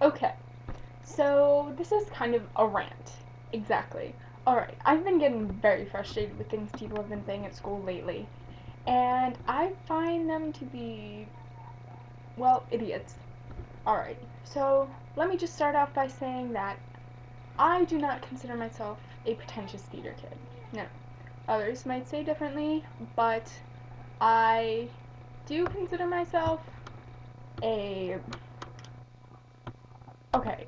Okay, so this is kind of a rant. Exactly. Alright, I've been getting very frustrated with things people have been saying at school lately, and I find them to be, well, idiots. Alright, so let me just start off by saying that I do not consider myself a pretentious theater kid. No. Others might say differently, but I do consider myself a okay,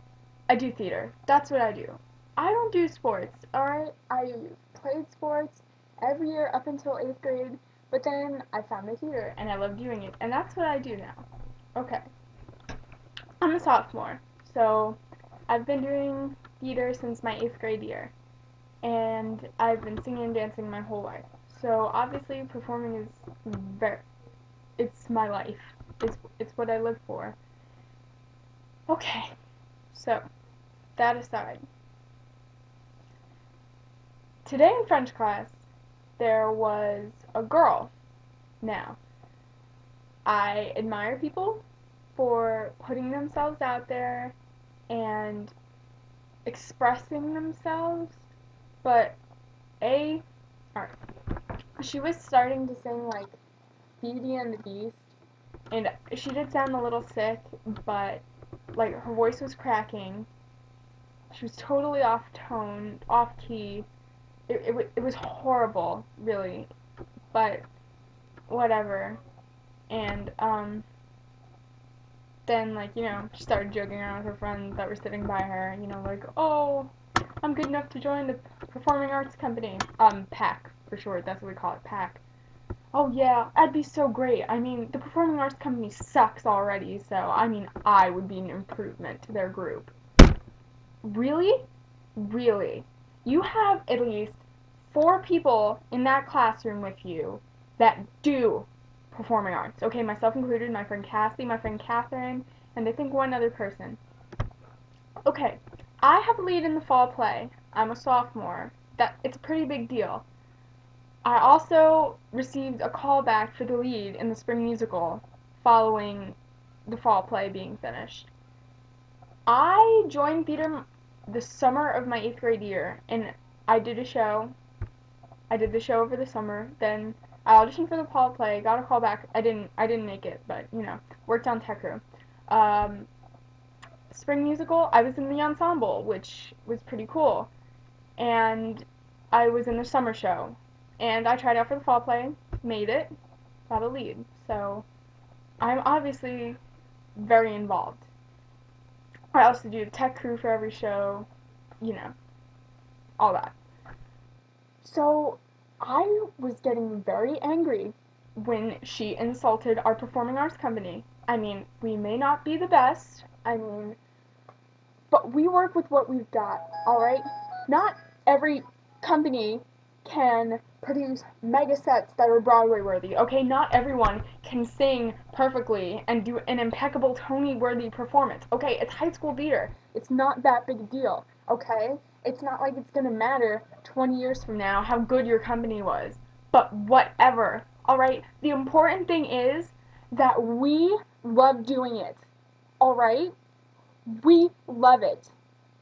I do theater. That's what I do. I don't do sports, alright? I played sports every year up until 8th grade, but then I found the theater and I love doing it, and that's what I do now. Okay, I'm a sophomore, so I've been doing theater since my 8th grade year, and I've been singing and dancing my whole life. So obviously, performing is very, it's my life. It's what I live for. Okay, so that aside, today in French class, there was a girl. Now, I admire people for putting themselves out there and expressing themselves, but A, alright, she was starting to sing like Beauty and the Beast, and she did sound a little sick, but like her voice was cracking. She was totally off tone, off key. It was horrible, really, but whatever. And then like she started joking around with her friends that were sitting by her. Like, oh, I'm good enough to join the performing arts company. PAC for short. That's what we call it, PAC. Oh yeah, I'd be so great. I mean, the performing arts company sucks already, so I mean, I would be an improvement to their group. Really? Really? You have at least 4 people in that classroom with you that do performing arts. Okay, myself included, my friend Cassie, my friend Catherine, and I think one other person. Okay, I have a lead in the fall play. I'm a sophomore. It's a pretty big deal. I also received a call back for the lead in the spring musical following the fall play being finished. I joined theater the summer of my 8th grade year, and I did a show. I did the show over the summer. Then I auditioned for the fall play, got a call back. I didn't make it, but worked on tech crew. Um, Spring musical, I was in the ensemble, which was pretty cool. And I was in the summer show. And I tried out for the fall play, made it, got a lead. So I'm obviously very involved. I also do the tech crew for every show, you know, all that. So I was getting very angry when she insulted our performing arts company. I mean, we may not be the best. I mean, but we work with what we've got, alright? Not every company can produce mega sets that are Broadway worthy, okay? Not everyone can sing perfectly and do an impeccable Tony worthy performance, okay? It's high school theater. It's not that big a deal, okay? It's not like it's gonna matter 20 years from now how good your company was. But whatever, alright? The important thing is that we love doing it, alright? We love it.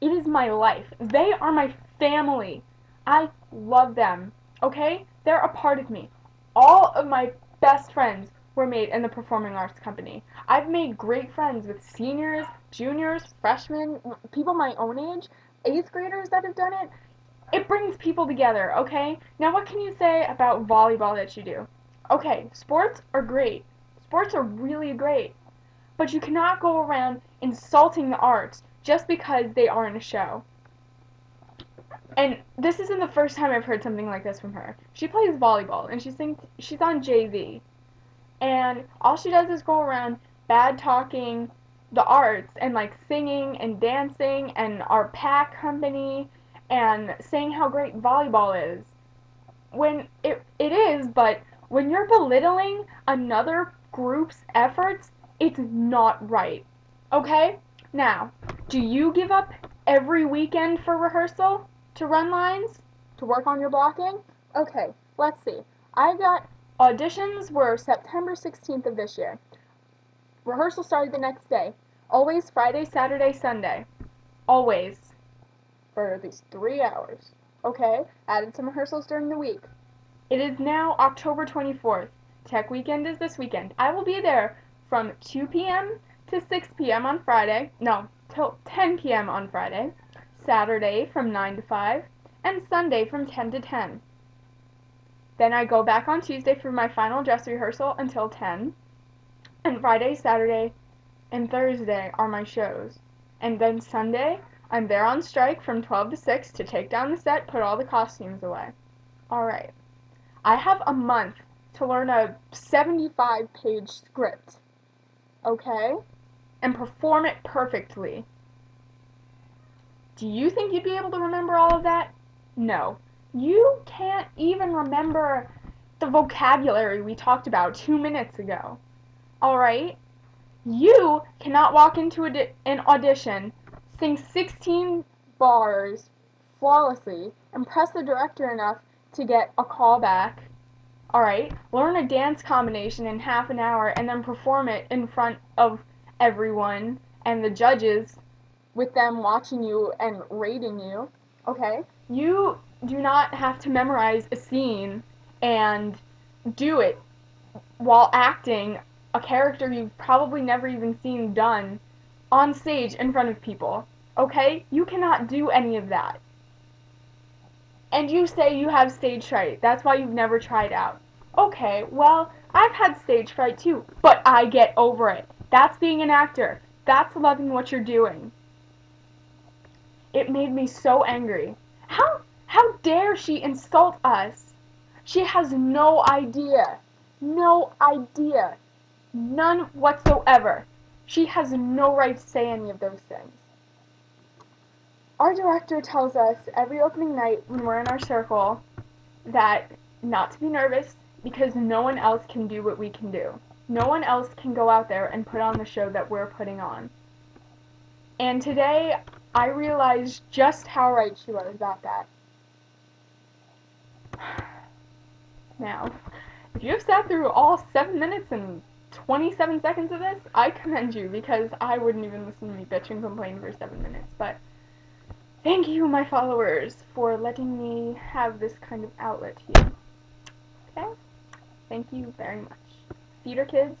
It is my life. They are my family. I love them. Okay? They're a part of me. All of my best friends were made in the Performing Arts Company. I've made great friends with seniors, juniors, freshmen, people my own age, 8th graders that have done it. It brings people together, okay? Now, what can you say about volleyball that you do? Okay, sports are great. Sports are really great. But you cannot go around insulting the arts just because they are in a show. And this isn't the first time I've heard something like this from her. She plays volleyball and she's on JV. And all she does is go around bad talking the arts and like singing and dancing and our pack company and saying how great volleyball is. When it is, but when you're belittling another group's efforts, it's not right. Okay? Now, do you give up every weekend for rehearsal to run lines? To work on your blocking? Okay, let's see. I got auditions were September 16th of this year. Rehearsal started the next day. Always Friday, Saturday, Sunday. Always. For at least 3 hours. Okay? Added some rehearsals during the week. It is now October 24th. Tech Weekend is this weekend. I will be there from 2 p.m. to 6 p.m. on Friday. No, till 10 p.m. on Friday. Saturday from 9 to 5. And Sunday from 10 to 10. Then I go back on Tuesday for my final dress rehearsal until 10. And Friday, Saturday, and Thursday are my shows. And then Sunday, I'm there on strike from 12 to 6 to take down the set, put all the costumes away. Alright. I have a month to learn a 75-page script. Okay? And perform it perfectly. Do you think you'd be able to remember all of that? No. You can't even remember the vocabulary we talked about 2 minutes ago. Alright? You cannot walk into an audition, sing 16 bars flawlessly, impress the director enough to get a call back. Alright? Learn a dance combination in half an hour and then perform it in front of everyone and the judges with them watching you and rating you. Okay? You do not have to memorize a scene and do it while acting a character you've probably never even seen done on stage in front of people. Okay? You cannot do any of that. And you say you have stage fright. That's why you've never tried out. Okay, well, I've had stage fright too, but I get over it. That's being an actor. That's loving what you're doing. It made me so angry. How dare she insult us? She has no idea. No idea. None whatsoever. She has no right to say any of those things. Our director tells us every opening night when we're in our circle that not to be nervous because no one else can do what we can do. No one else can go out there and put on the show that we're putting on. And today, I realized just how right she was about that. Now, if you have sat through all 7 minutes and 27 seconds of this, I commend you because I wouldn't even listen to me bitch and complain for 7 minutes. But thank you, my followers, for letting me have this kind of outlet here. Okay? Thank you very much. Theater kids,